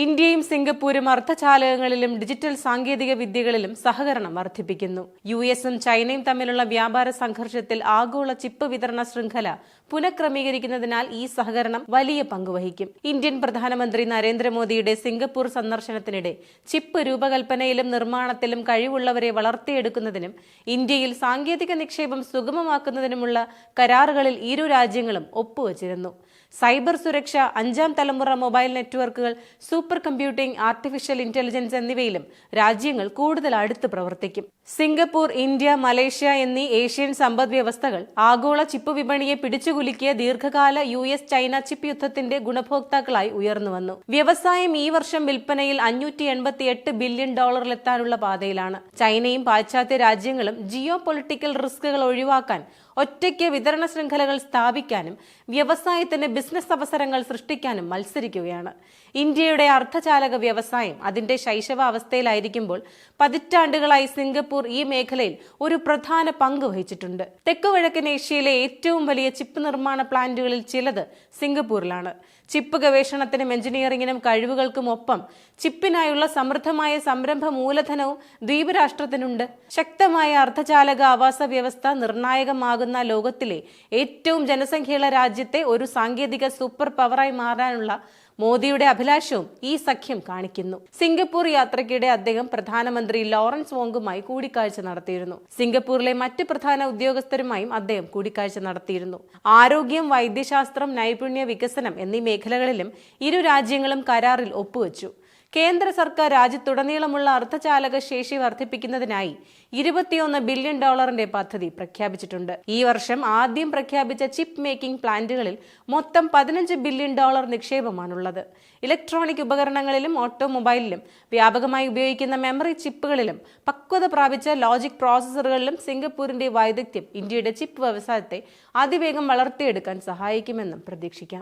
ഇന്ത്യയും സിംഗപ്പൂരും അർദ്ധചാലകങ്ങളിലും ഡിജിറ്റൽ സാങ്കേതിക വിദ്യകളിലും സഹകരണം വർദ്ധിപ്പിക്കുന്നു. യുഎസും ചൈനയും തമ്മിലുള്ള വ്യാപാര സംഘർഷത്തിൽ ആഗോള ചിപ്പ് വിതരണ ശൃംഖല പുനഃക്രമീകരിക്കുന്നതിനാൽ ഈ സഹകരണം വലിയ പങ്കുവഹിക്കും. ഇന്ത്യൻ പ്രധാനമന്ത്രി നരേന്ദ്രമോദിയുടെ സിംഗപ്പൂർ സന്ദർശനത്തിനിടെ ചിപ്പ് രൂപകൽപ്പനയിലും നിർമ്മാണത്തിലും കഴിവുള്ളവരെ വളർത്തിയെടുക്കുന്നതിനും ഇന്ത്യയിൽ സാങ്കേതിക നിക്ഷേപം സുഗമമാക്കുന്നതിനുമുള്ള കരാറുകളിൽ ഇരു രാജ്യങ്ങളും ഒപ്പുവച്ചിരുന്നു. സൈബർ സുരക്ഷ, 5ാം തലമുറ മൊബൈൽ നെറ്റ്വർക്കുകൾ, സൂപ്പർ കമ്പ്യൂട്ടിംഗ്, ആർട്ടിഫിഷ്യൽ ഇന്റലിജൻസ് എന്നിവയിലും രാജ്യങ്ങൾ കൂടുതൽ അടുത്ത് പ്രവർത്തിക്കും. സിംഗപ്പൂർ, ഇന്ത്യ, മലേഷ്യ എന്നീ ഏഷ്യൻ സമ്പദ് വ്യവസ്ഥകൾ ആഗോള ചിപ്പ് വിപണിയെ പിടിച്ചുകുലുക്കിയ ദീർഘകാല US ചൈന ചിപ്പ് യുദ്ധത്തിന്റെ ഗുണഭോക്താക്കളായി ഉയർന്നുവന്നു. വ്യവസായം ഈ വർഷം വിൽപ്പനയിൽ $588 ബില്യൺ എത്താനുള്ള പാതയിലാണ്. ചൈനയും പാശ്ചാത്യ രാജ്യങ്ങളും ജിയോ പൊളിറ്റിക്കൽ റിസ്കുകൾ ഒഴിവാക്കാൻ ഒറ്റയ്ക്ക് വിതരണ ശൃംഖലകൾ സ്ഥാപിക്കാനും വ്യവസായത്തിന് ബിസിനസ് അവസരങ്ങൾ സൃഷ്ടിക്കാനും മത്സരിക്കുകയാണ്. ഇന്ത്യയുടെ അർദ്ധചാലക വ്യവസായം അതിന്റെ ശൈശവാവസ്ഥയിലായിരിക്കുമ്പോൾ പതിറ്റാണ്ടുകളായി സിംഗപ്പൂർ ഈ മേഖലയിൽ ഒരു പ്രധാന പങ്ക് വഹിച്ചിട്ടുണ്ട്. തെക്കുകിഴക്കൻ ഏഷ്യയിലെ ഏറ്റവും വലിയ ചിപ്പ് നിർമ്മാണ പ്ലാന്റുകളിൽ ചിലത് സിംഗപ്പൂരിലാണ്. ചിപ്പ് ഗവേഷണത്തിനും എഞ്ചിനീയറിംഗിനും കഴിവുകൾക്കും ഒപ്പം ചിപ്പിനായുള്ള സമൃദ്ധമായ സംരംഭ മൂലധനവും ദ്വീപ് രാഷ്ട്രത്തിനുണ്ട്. ശക്തമായ അർദ്ധചാലക ആവാസ വ്യവസ്ഥ നിർണായകമാകുന്ന ലോകത്തിലെ ഏറ്റവും ജനസംഖ്യയുള്ള രാജ്യത്തെ ഒരു സാങ്കേതിക സൂപ്പർ പവറായി മാറാനുള്ള മോദിയുടെ അഭിലാഷവും ഈ സഖ്യം കാണിക്കുന്നു. സിംഗപ്പൂർ യാത്രയ്ക്കിടെ അദ്ദേഹം പ്രധാനമന്ത്രി ലോറൻസ് വോങ്ങുമായി കൂടിക്കാഴ്ച നടത്തിയിരുന്നു. സിംഗപ്പൂരിലെ മറ്റ് പ്രധാന ഉദ്യോഗസ്ഥരുമായും അദ്ദേഹം കൂടിക്കാഴ്ച നടത്തിയിരുന്നു. ആരോഗ്യം, വൈദ്യശാസ്ത്രം, നൈപുണ്യ വികസനം എന്നീ മേഖലകളിലും ഇരു രാജ്യങ്ങളും കരാറിൽ ഒപ്പുവെച്ചു. കേന്ദ്ര സർക്കാർ രാജ്യത്തുടനീളമുള്ള അർദ്ധചാലക ശേഷി വർദ്ധിപ്പിക്കുന്നതിനായി $21 ബില്യൺ പദ്ധതി പ്രഖ്യാപിച്ചിട്ടുണ്ട്. ഈ വർഷം ആദ്യം പ്രഖ്യാപിച്ച ചിപ്പ് മേക്കിംഗ് പ്ലാന്റുകളിൽ മൊത്തം $15 ബില്യൺ നിക്ഷേപമാണുള്ളത്. ഇലക്ട്രോണിക് ഉപകരണങ്ങളിലും ഓട്ടോമൊബൈലിലും വ്യാപകമായി ഉപയോഗിക്കുന്ന മെമ്മറി ചിപ്പുകളിലും പക്വത പ്രാപിച്ച ലോജിക് പ്രോസസ്സറുകളിലും സിംഗപ്പൂരിന്റെ വൈദഗ്ധ്യം ഇന്ത്യയുടെ ചിപ്പ് വ്യവസായത്തെ അതിവേഗം വളർത്തിയെടുക്കാൻ സഹായിക്കുമെന്നും പ്രതീക്ഷിക്കാം.